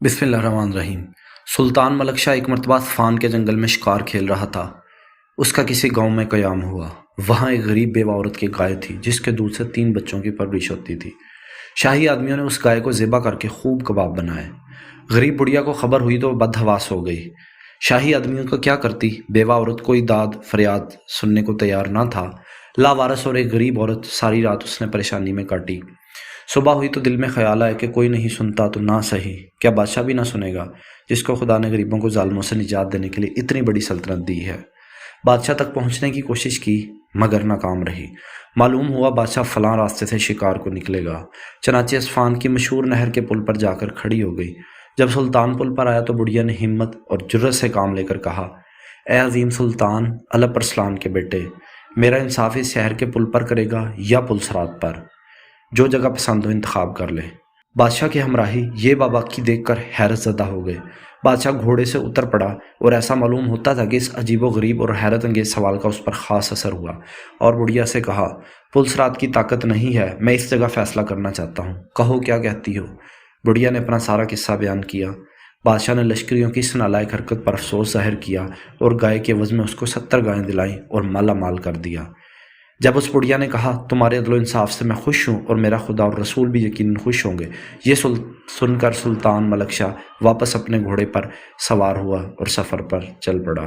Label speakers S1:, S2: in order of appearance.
S1: بسم اللہ الرحمن الرحیم۔ سلطان ملک شاہ ایک مرتبہ عفان کے جنگل میں شکار کھیل رہا تھا۔ اس کا کسی گاؤں میں قیام ہوا۔ وہاں ایک غریب بیوہ عورت کی گائے تھی جس کے دودھ سے 3 بچوں کی پرورش ہوتی تھی۔ شاہی آدمیوں نے اس گائے کو ذبح کر کے خوب کباب بنائے۔ غریب بڑھیا کو خبر ہوئی تو بدحواس ہو گئی۔ شاہی آدمیوں کو کیا کرتی؟ بیوہ عورت کوئی داد فریاد سننے کو تیار نہ تھا۔ لاوارث اور ایک غریب عورت، ساری رات اس نے پریشانی میں کاٹی۔ صبح ہوئی تو دل میں خیال آیا کہ کوئی نہیں سنتا تو نہ صحیح، کیا بادشاہ بھی نہ سنے گا جس کو خدا نے غریبوں کو ظالموں سے نجات دینے کے لیے اتنی بڑی سلطنت دی ہے۔ بادشاہ تک پہنچنے کی کوشش کی مگر ناکام رہی۔ معلوم ہوا بادشاہ فلاں راستے سے شکار کو نکلے گا۔ چنانچہ عفان کی مشہور نہر کے پل پر جا کر کھڑی ہو گئی۔ جب سلطان پل پر آیا تو بڑھیا نے ہمت اور جرأت سے کام لے کر کہا، اے عظیم سلطان الپ ارسلان کے بیٹے، میرا انصاف اس شہر کے پل پر کرے گا یا پل صراط پر؟ جو جگہ پسند ہو انتخاب کر لے۔ بادشاہ کے ہمراہی یہ باباکی دیکھ کر حیرت زدہ ہو گئے۔ بادشاہ گھوڑے سے اتر پڑا اور ایسا معلوم ہوتا تھا کہ اس عجیب و غریب اور حیرت انگیز سوال کا اس پر خاص اثر ہوا، اور بڑھیا سے کہا، پل صراط کی طاقت نہیں ہے، میں اس جگہ فیصلہ کرنا چاہتا ہوں، کہو کیا کہتی ہو؟ بڑھیا نے اپنا سارا قصہ بیان کیا۔ بادشاہ نے لشکریوں کی اس نالائق حرکت پر افسوس ظاہر کیا اور گائے کے عوض میں اس کو 70 گائیں دلائیں اور مالا مال کر دیا۔ جب اس بڑھیا نے کہا، تمہارے عدل و انصاف سے میں خوش ہوں اور میرا خدا اور رسول بھی یقیناً خوش ہوں گے، یہ سن کر سلطان ملک شاہ واپس اپنے گھوڑے پر سوار ہوا اور سفر پر چل پڑا۔